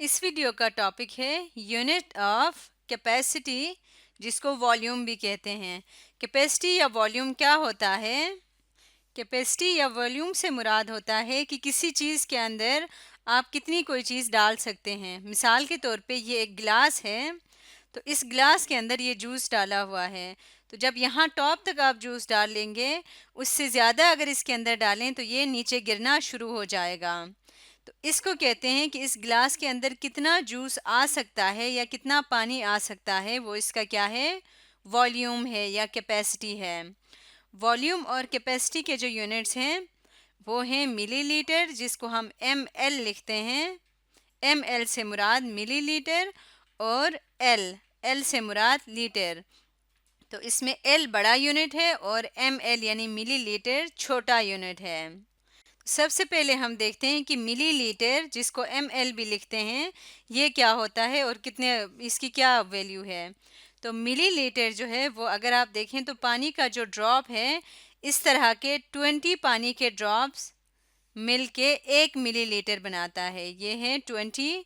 इस वीडियो का टॉपिक है यूनिट ऑफ कैपेसिटी, जिसको वॉल्यूम भी कहते हैं। कैपेसिटी या वॉल्यूम क्या होता है? कैपेसिटी या वॉल्यूम से मुराद होता है कि किसी चीज़ के अंदर आप कितनी कोई चीज़ डाल सकते हैं। मिसाल के तौर पे ये एक गिलास है, तो इस गिलास के अंदर ये जूस डाला हुआ है। तो जब यहाँ टॉप तक आप जूस डाल लेंगे, उससे ज़्यादा अगर इसके अंदर डालें तो ये नीचे गिरना शुरू हो जाएगा। तो इसको कहते हैं कि इस गिलास के अंदर कितना जूस आ सकता है या कितना पानी आ सकता है, वो इसका क्या है? वॉल्यूम है या कैपेसिटी है। वॉल्यूम और कैपेसिटी के जो यूनिट्स हैं वो हैं मिलीलीटर, जिसको हम ml लिखते हैं। ml से मुराद मिलीलीटर और l से मुराद लीटर। तो इसमें l बड़ा यूनिट है और ml यानी मिलीलीटर छोटा यूनिट है। सबसे पहले हम देखते हैं कि मिलीलीटर, जिसको ml भी लिखते हैं, ये क्या होता है और कितने इसकी क्या वैल्यू है। तो मिलीलीटर जो है वो अगर आप देखें तो पानी का जो ड्रॉप है, इस तरह के 20 पानी के ड्रॉप्स मिलके 1 मिलीलीटर बनाता है। ये हैं 20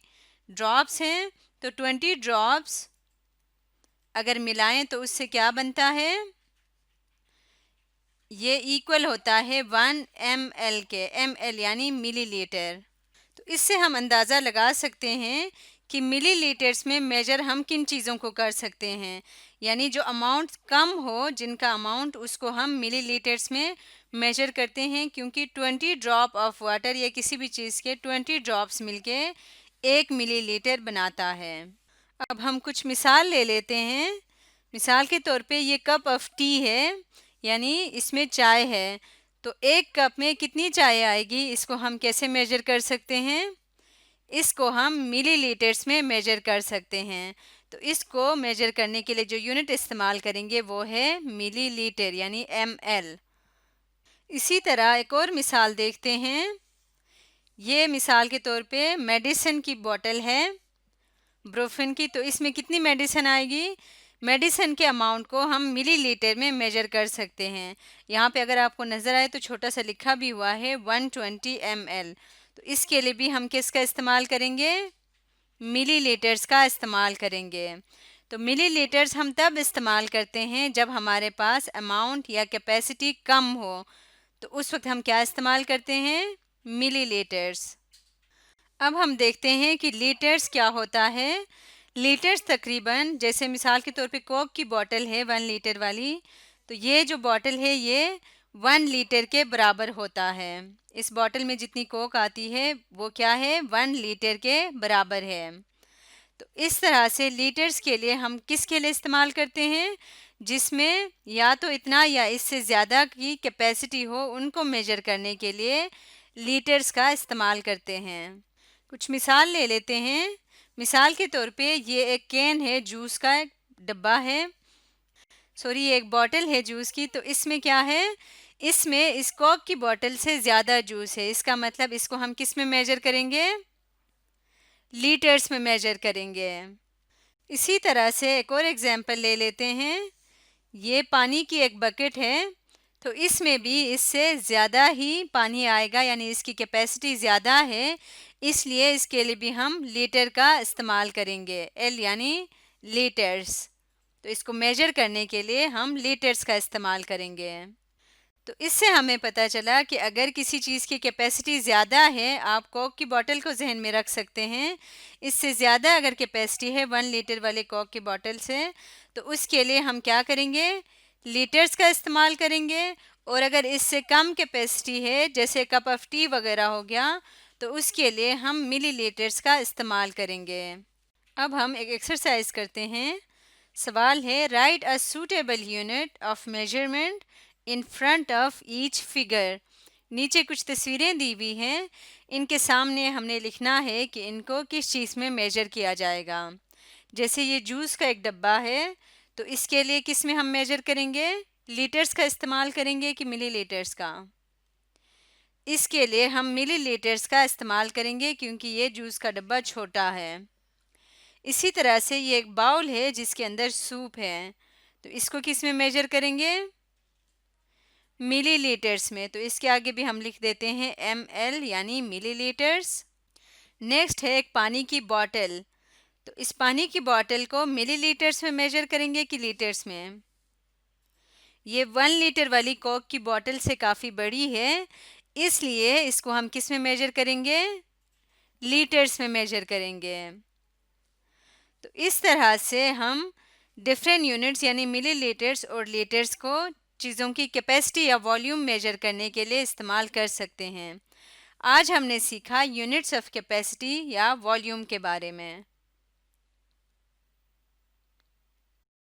ड्रॉप्स हैं, तो 20 ड्रॉप्स अगर मिलाएं तो उससे क्या बनता है? ये इक्वल होता है 1 ml के। ml यानी मिलीलीटर। तो इससे हम अंदाज़ा लगा सकते हैं कि मिलीलीटर्स में मेजर हम किन चीज़ों को कर सकते हैं। यानी जो अमाउंट कम हो, जिनका अमाउंट, उसको हम मिलीलीटर्स में मेजर करते हैं, क्योंकि 20 ड्रॉप ऑफ वाटर या किसी भी चीज़ के 20 ड्रॉप्स मिलके 1 मिलीलीटर बनाता है। अब हम कुछ मिसाल ले लेते हैं। मिसाल के तौर पे ये कप ऑफ टी है, यानी इसमें चाय है। तो एक कप में कितनी चाय आएगी, इसको हम कैसे मेजर कर सकते हैं? इसको हम मिलीलीटर्स में मेजर कर सकते हैं। तो इसको मेजर करने के लिए जो यूनिट इस्तेमाल करेंगे वो है मिलीलीटर यानी ml। इसी तरह एक और मिसाल देखते हैं। ये मिसाल के तौर पे मेडिसिन की बोतल है, ब्रोफिन की। तो इसमें कितनी मेडिसिन आएगी? मेडिसिन के अमाउंट को हम मिलीलीटर में मेजर कर सकते हैं। यहाँ पे अगर आपको नज़र आए तो छोटा सा लिखा भी हुआ है 120 ml। तो इसके लिए भी हम किसका इस्तेमाल करेंगे? मिलीलीटर्स का इस्तेमाल करेंगे। तो मिलीलीटर्स हम तब इस्तेमाल करते हैं जब हमारे पास अमाउंट या कैपेसिटी कम हो, तो उस वक्त हम क्या इस्तेमाल करते हैं? मिलीलीटर्स। अब हम देखते हैं कि लीटर्स क्या होता है। लीटर्स तकरीबन, जैसे मिसाल के तौर पे कोक की बोतल है 1 लीटर वाली, तो ये जो बोतल है ये 1 लीटर के बराबर होता है। इस बोतल में जितनी कोक आती है वो क्या है? 1 लीटर के बराबर है। तो इस तरह से लीटर्स के लिए हम किसके लिए इस्तेमाल करते हैं? जिसमें या तो इतना या इससे ज़्यादा की कैपेसिटी हो, उनको मेजर करने के लिए लीटर्स का इस्तेमाल करते हैं। कुछ मिसाल ले लेते हैं। मिसाल के तौर पे ये एक कैन है, जूस का एक डब्बा है, सॉरी ये एक बॉटल है जूस की। तो इसमें क्या है? इसमें इस कोक की बॉटल से ज़्यादा जूस है। इसका मतलब इसको हम किस में मेजर करेंगे? लीटर्स में मेजर करेंगे। इसी तरह से एक और एग्जांपल ले लेते हैं। ये पानी की एक बकेट है, तो इसमें भी इससे ज़्यादा ही पानी आएगा, यानी इसकी कैपेसिटी ज़्यादा है, इसलिए इसके लिए भी हम लीटर का इस्तेमाल करेंगे। एल यानी लीटर्स। तो इसको मेजर करने के लिए हम लीटर्स का इस्तेमाल करेंगे। तो इससे हमें पता चला कि अगर किसी चीज़ की कैपेसिटी ज़्यादा है, आप कोक की बोतल को जहन में रख सकते हैं, इससे ज़्यादा अगर कैपेसिटी है 1 लीटर वाले कोक की बोतल से, तो उसके लिए हम क्या करेंगे? लीटर्स का इस्तेमाल करेंगे। और अगर इससे कम कैपेसिटी है, जैसे कप ऑफ टी वगैरह हो गया, तो उसके लिए हम मिलीलीटर्स का इस्तेमाल करेंगे। अब हम एक एक्सरसाइज करते हैं। सवाल है, right a suitable unit of measurement in front of each figure. नीचे कुछ तस्वीरें दी हुई हैं, इनके सामने हमने लिखना है कि इनको किस चीज़ में मेजर किया जाएगा। जैसे ये जूस का एक डब्बा है, तो इसके लिए किस में हम मेजर करेंगे? लीटर्स का इस्तेमाल करेंगे कि मिलीलीटर्स का? इसके लिए हम मिलीलीटर्स का इस्तेमाल करेंगे, क्योंकि ये जूस का डब्बा छोटा है। इसी तरह से ये एक बाउल है जिसके अंदर सूप है, तो इसको किस में मेजर करेंगे? मिलीलीटर्स में। तो इसके आगे भी हम लिख देते हैं ml यानी मिलीलीटर्स। नेक्स्ट है एक पानी की बॉटल। तो इस पानी की बॉटल को मिलीलीटर्स में मेजर करेंगे कि लीटर्स में। ये 1 लीटर वाली कोक की बॉटल से काफ़ी बड़ी है, इसलिए इसको हम किस में मेजर करेंगे, लीटर्स में मेजर करेंगे। तो इस तरह से हम डिफरेंट यूनिट्स यानी मिलीलीटर्स और लीटर्स को चीज़ों की कैपेसिटी या वॉल्यूम मेजर करने के लिए इस्तेमाल कर सकते हैं। आज हमने सीखा यूनिट्स ऑफ कैपेसिटी या वॉल्यूम के बारे में।